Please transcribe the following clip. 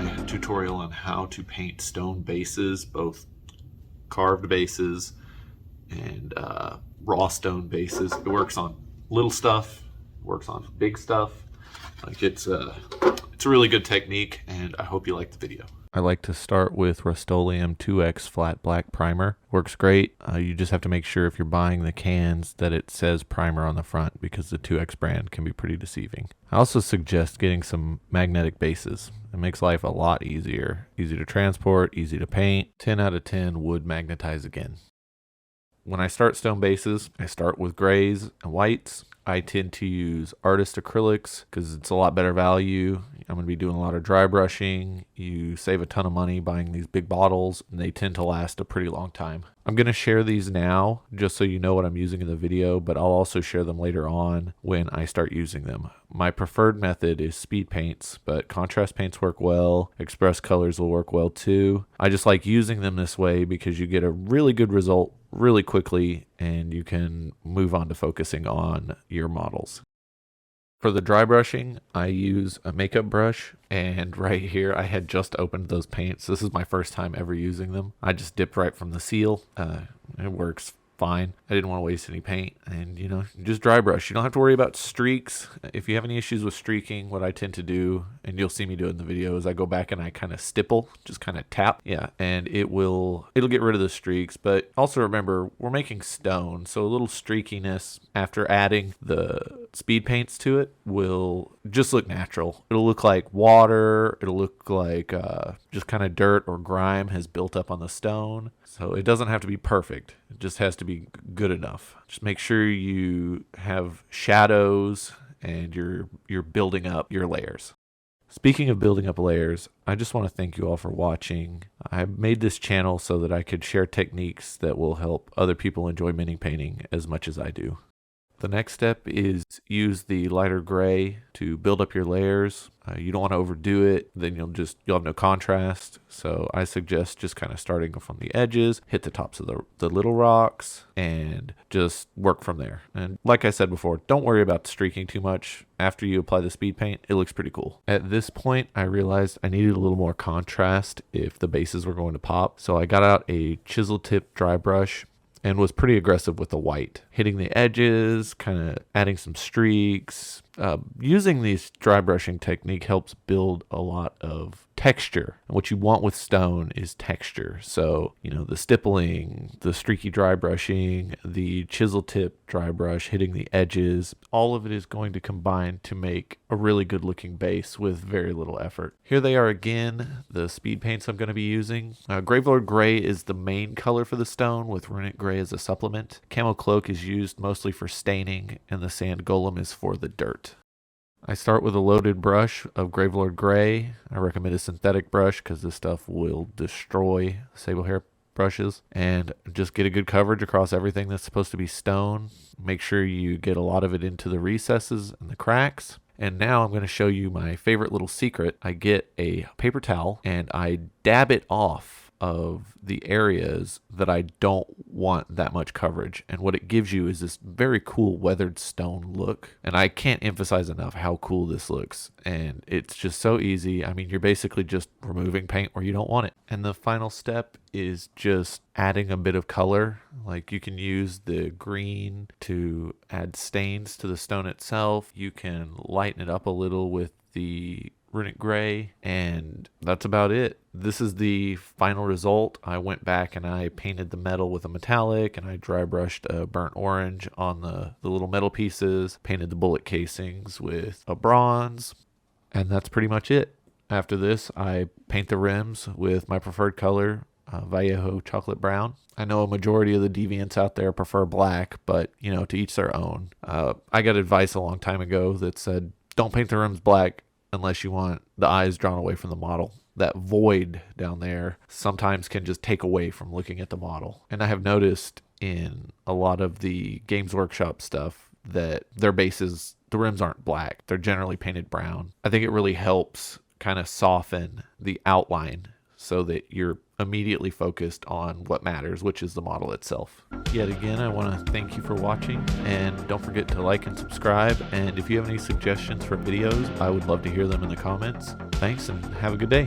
my tutorial on how to paint stone bases, both carved bases and raw stone bases. It works on little stuff, works on big stuff. Like it's a really good technique, and I hope you like the video. I like to start with Rust-Oleum 2X flat black primer. Works great. You just have to make sure if you're buying the cans that it says primer on the front, because the 2X brand can be pretty deceiving. I also suggest getting some magnetic bases. It makes life a lot easier. Easy to transport, easy to paint. 10 out of 10 would magnetize again. When I start stone bases, I start with grays and whites. I tend to use artist acrylics because it's a lot better value. I'm going to be doing a lot of dry brushing. You save a ton of money buying these big bottles, and they tend to last a pretty long time. I'm going to share these now just so you know what I'm using in the video, but I'll also share them later on when I start using them. My preferred method is speed paints, but contrast paints work well. Express colors will work well too. I just like using them this way because you get a really good result really quickly, and you can move on to focusing on your models. For the dry brushing, I use a makeup brush, and right here I had just opened those paints. This is my first time ever using them. I just dipped right from the seal. It works fine. I didn't want to waste any paint, and you just dry brush. You don't have to worry about streaks. If you have any issues with streaking, what I tend to do, and you'll see me do it in the video, is I go back and I kind of stipple, just kind of tap, and it'll get rid of the streaks. But also remember, we're making stone, so a little streakiness after adding the speed paints to it will just look natural. It'll look like water. It'll look like just kind of dirt or grime has built up on the stone. So it doesn't have to be perfect. It just has to be good enough. Just make sure you have shadows and you're building up your layers. Speaking of building up layers, I just want to thank you all for watching. I made this channel so that I could share techniques that will help other people enjoy mini painting as much as I do. The next step is use the lighter gray to build up your layers. You don't want to overdo it, then you'll have no contrast. So I suggest just kind of starting from the edges, hit the tops of the little rocks, and just work from there. And like I said before, don't worry about streaking too much. After you apply the speed paint, it looks pretty cool. At this point, I realized I needed a little more contrast if the bases were going to pop. So I got out a chisel tip dry brush and was pretty aggressive with the white, hitting the edges, kind of adding some streaks. Using this dry brushing technique helps build a lot of texture. And what you want with stone is texture. So, the stippling, the streaky dry brushing, the chisel tip dry brush, hitting the edges, all of it is going to combine to make a really good looking base with very little effort. Here they are again, the speed paints I'm going to be using. Gravelord Gray is the main color for the stone, with Runic Gray as a supplement. Camo Cloak is used mostly for staining, and the Sand Golem is for the dirt. I start with a loaded brush of Gravelord Gray. I recommend a synthetic brush because this stuff will destroy sable hair brushes. And just get a good coverage across everything that's supposed to be stone. Make sure you get a lot of it into the recesses and the cracks. And now I'm going to show you my favorite little secret. I get a paper towel and I dab it off of the areas that I don't want that much coverage. And what it gives you is this very cool weathered stone look. And I can't emphasize enough how cool this looks. And it's just so easy. I mean, you're basically just removing paint where you don't want it. And the final step is just adding a bit of color. Like you can use the green to add stains to the stone itself. You can lighten it up a little with the Runic Gray, and that's about it. This is the final result. I went back and I painted the metal with a metallic, and I dry brushed a burnt orange on the little metal pieces, painted the bullet casings with a bronze, and that's pretty much it. After this, I paint the rims with my preferred color, Vallejo chocolate brown. I know a majority of the deviants out there prefer black, but to each their own. I got advice a long time ago that said, don't paint the rims black unless you want the eyes drawn away from the model. That void down there sometimes can just take away from looking at the model. And I have noticed in a lot of the Games Workshop stuff that their bases, the rims aren't black. They're generally painted brown. I think it really helps kind of soften the outline so that you're immediately focused on what matters, which is the model itself. Yet again, I want to thank you for watching, and don't forget to like and subscribe. And if you have any suggestions for videos, I would love to hear them in the comments. Thanks, and have a good day.